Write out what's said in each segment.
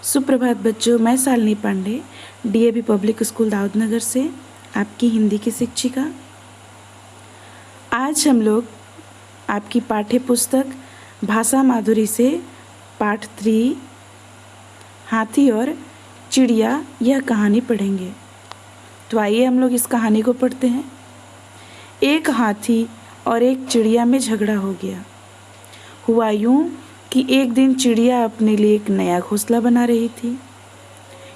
सुप्रभात बच्चों, मैं Shalini Pandey DAV public school Daudnagar से आपकी हिंदी की शिक्षिका। आज हम लोग आपकी पाठ्य पुस्तक भाषा माधुरी से पाठ 3 हाथी और चिड़िया यह कहानी पढ़ेंगे। तो आइए हम लोग इस कहानी को पढ़ते हैं। एक हाथी और एक चिड़िया में झगड़ा हो गया। हुआ यूं कि एक दिन चिड़िया अपने लिए एक नया घोंसला बना रही थी।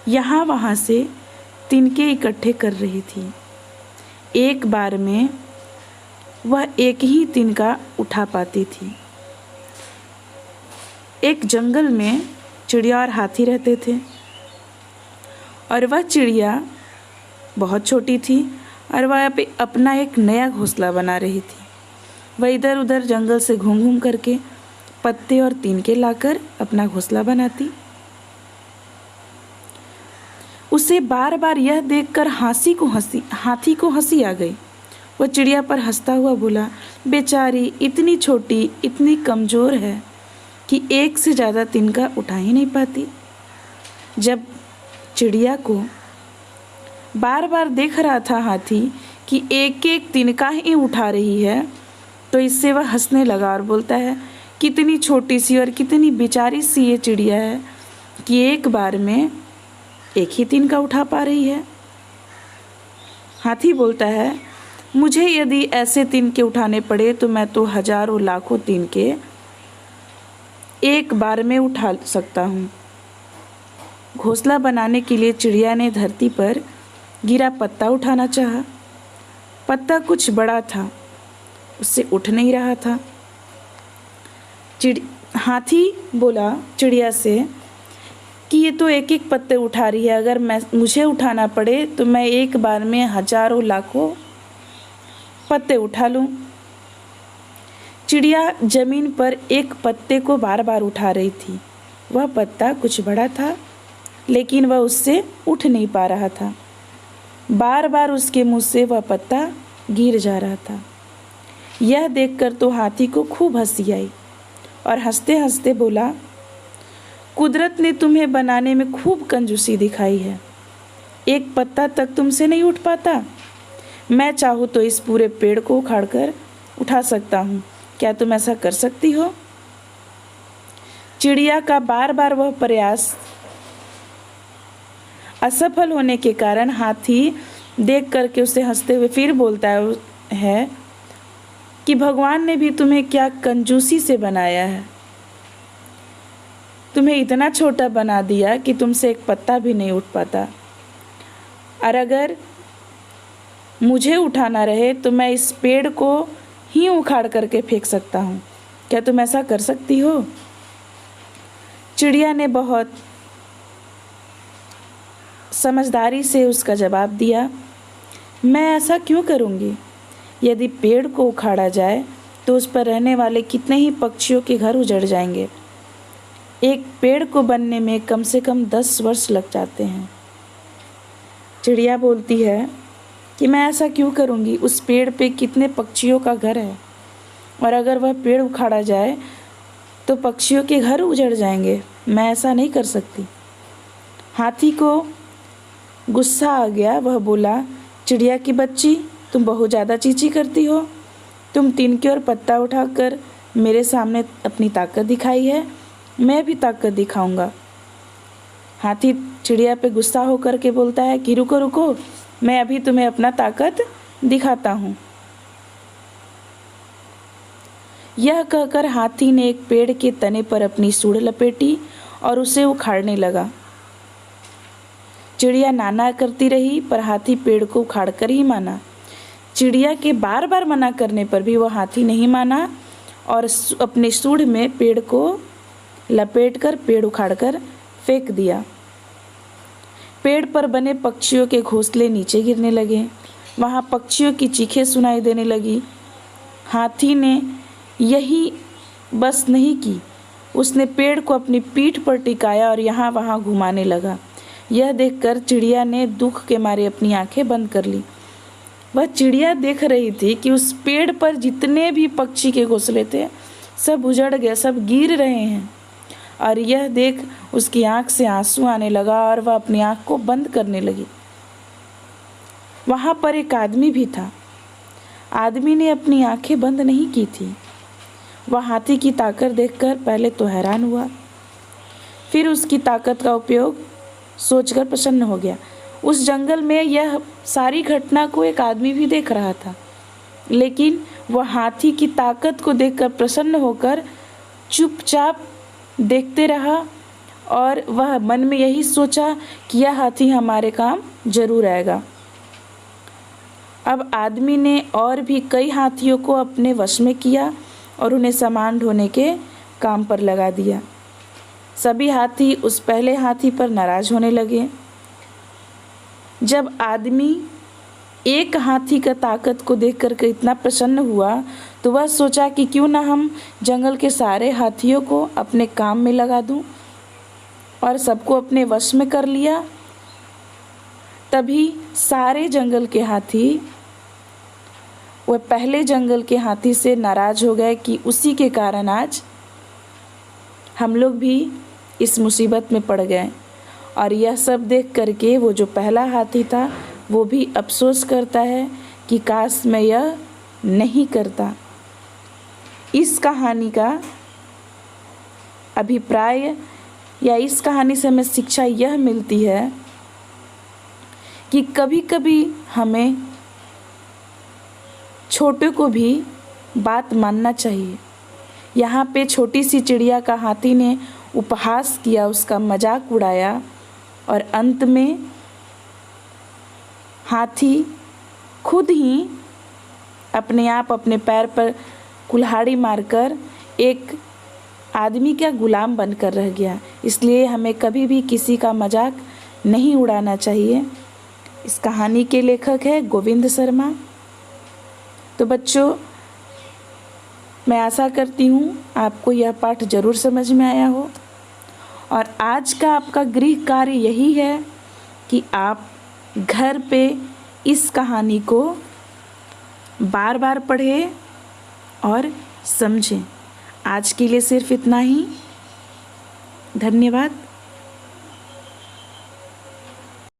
यहाँ वहाँ से तिनके इकट्ठे कर रही थी। एक बार में वह एक ही तिनका उठा पाती थी। एक जंगल में चिड़िया और हाथी रहते थे और वह चिड़िया बहुत छोटी थी और वह अपना एक नया घोंसला बना रही थी। वह इधर उधर जंगल से घूम घूम करके पत्ते और तिनके लाकर अपना घोंसला बनाती। उसे बार बार यह देखकर हाथी को हंसी आ गई। वह चिड़िया पर हंसता हुआ बोला, बेचारी इतनी छोटी, इतनी कमज़ोर है कि एक से ज़्यादा तिनका उठा ही नहीं पाती। जब चिड़िया को बार बार देख रहा था हाथी कि एक एक तिनका ही उठा रही है, तो इससे वह हंसने लगा और बोलता है, कितनी छोटी सी और कितनी बेचारी सी ये चिड़िया है कि एक बार में एक ही तिनका उठा पा रही है। हाथी बोलता है, मुझे यदि ऐसे तिनके उठाने पड़े तो मैं तो हजारों लाखों तिनके एक बार में उठा सकता हूँ। घोंसला बनाने के लिए चिड़िया ने धरती पर गिरा पत्ता उठाना चाहा। पत्ता कुछ बड़ा था, उससे उठ नहीं रहा था। हाथी बोला चिड़िया से कि ये तो एक एक पत्ते उठा रही है, अगर मुझे उठाना पड़े तो मैं एक बार में हजारों लाखों पत्ते उठा लूं। चिड़िया जमीन पर एक पत्ते को बार बार उठा रही थी। वह पत्ता कुछ बड़ा था, लेकिन वह उससे उठ नहीं पा रहा था। बार बार उसके मुंह से वह पत्ता गिर जा रहा था। यह देखकर तो हाथी को खूब हंसी आई और हंसते हंसते बोला, कुदरत ने तुम्हें बनाने में खूब कंजूसी दिखाई है। एक पत्ता तक तुमसे नहीं उठ पाता। मैं चाहूँ तो इस पूरे पेड़ को उखाड़कर उठा सकता हूँ। क्या तुम ऐसा कर सकती हो? चिड़िया का बार बार वह प्रयास असफल होने के कारण हाथी देख करके उसे हंसते हुए फिर बोलता है कि भगवान ने भी तुम्हें क्या कंजूसी से बनाया है। तुम्हें इतना छोटा बना दिया कि तुमसे एक पत्ता भी नहीं उठ पाता। और अगर मुझे उठाना रहे तो मैं इस पेड़ को ही उखाड़ करके फेंक सकता हूँ। क्या तुम ऐसा कर सकती हो? चिड़िया ने बहुत समझदारी से उसका जवाब दिया, मैं ऐसा क्यों करूँगी? यदि पेड़ को उखाड़ा जाए तो उस पर रहने वाले कितने ही पक्षियों के घर उजड़ जाएंगे। एक पेड़ को बनने में कम से कम 10 वर्ष लग जाते हैं। चिड़िया बोलती है कि मैं ऐसा क्यों करूँगी? उस पेड़ पे कितने पक्षियों का घर है, और अगर वह पेड़ उखाड़ा जाए तो पक्षियों के घर उजड़ जाएंगे। मैं ऐसा नहीं कर सकती। हाथी को गुस्सा आ गया। वह बोला, चिड़िया की बच्ची, तुम बहुत ज़्यादा चींची करती हो। तुम तिनके और पत्ता उठाकर मेरे सामने अपनी ताकत दिखाई है, मैं भी ताकत दिखाऊंगा। हाथी चिड़िया पे गुस्सा होकर के बोलता है कि रुको रुको, मैं अभी तुम्हें अपना ताकत दिखाता हूँ। यह कहकर हाथी ने एक पेड़ के तने पर अपनी सूंड लपेटी और उसे उखाड़ने लगा। चिड़िया नाना करती रही, पर हाथी पेड़ को उखाड़ कर ही माना। चिड़िया के बार बार मना करने पर भी वह हाथी नहीं माना और अपने सूंड में पेड़ को लपेटकर पेड़ उखाड़कर फेंक दिया। पेड़ पर बने पक्षियों के घोंसले नीचे गिरने लगे। वहाँ पक्षियों की चीखें सुनाई देने लगी। हाथी ने यही बस नहीं की, उसने पेड़ को अपनी पीठ पर टिकाया और यहाँ वहाँ घुमाने लगा। यह देखकर चिड़िया ने दुख के मारे अपनी आंखें बंद कर ली। वह चिड़िया देख रही थी कि उस पेड़ पर जितने भी पक्षी के घोंसले थे सब उजड़ गए, सब गिर रहे हैं। और यह देख उसकी आंख से आंसू आने लगा और वह अपनी आंख को बंद करने लगी। वहाँ पर एक आदमी भी था। आदमी ने अपनी आंखें बंद नहीं की थी। वह हाथी की ताकत देखकर पहले तो हैरान हुआ, फिर उसकी ताकत का उपयोग सोचकर प्रसन्न हो गया। उस जंगल में यह सारी घटना को एक आदमी भी देख रहा था, लेकिन वह हाथी की ताकत को देखकर प्रसन्न होकर चुपचाप देखते रहा और वह मन में यही सोचा कि यह हाथी हमारे काम जरूर आएगा। अब आदमी ने और भी कई हाथियों को अपने वश में किया और उन्हें सामान ढोने के काम पर लगा दिया। सभी हाथी उस पहले हाथी पर नाराज होने लगे। जब आदमी एक हाथी का ताकत को देखकर के इतना प्रसन्न हुआ तो वह सोचा कि क्यों ना हम जंगल के सारे हाथियों को अपने काम में लगा दूं, और सबको अपने वश में कर लिया। तभी सारे जंगल के हाथी वह पहले जंगल के हाथी से नाराज हो गए कि उसी के कारण आज हम लोग भी इस मुसीबत में पड़ गए। और यह सब देख करके वो जो पहला हाथी था वो भी अफसोस करता है कि काश मैं यह नहीं करता। इस कहानी का अभिप्राय या इस कहानी से हमें शिक्षा यह मिलती है कि कभी कभी हमें छोटे को भी बात मानना चाहिए। यहाँ पे छोटी सी चिड़िया का हाथी ने उपहास किया, उसका मजाक उड़ाया और अंत में हाथी खुद ही अपने आप अपने पैर पर कुल्हाड़ी मारकर एक आदमी का गुलाम बनकर रह गया। इसलिए हमें कभी भी किसी का मजाक नहीं उड़ाना चाहिए। इस कहानी के लेखक है गोविंद शर्मा। तो बच्चों, मैं आशा करती हूँ आपको यह पाठ ज़रूर समझ में आया हो। और आज का आपका गृह कार्य यही है कि आप घर पे इस कहानी को बार बार पढ़ें और समझें। आज के लिए सिर्फ इतना ही। धन्यवाद।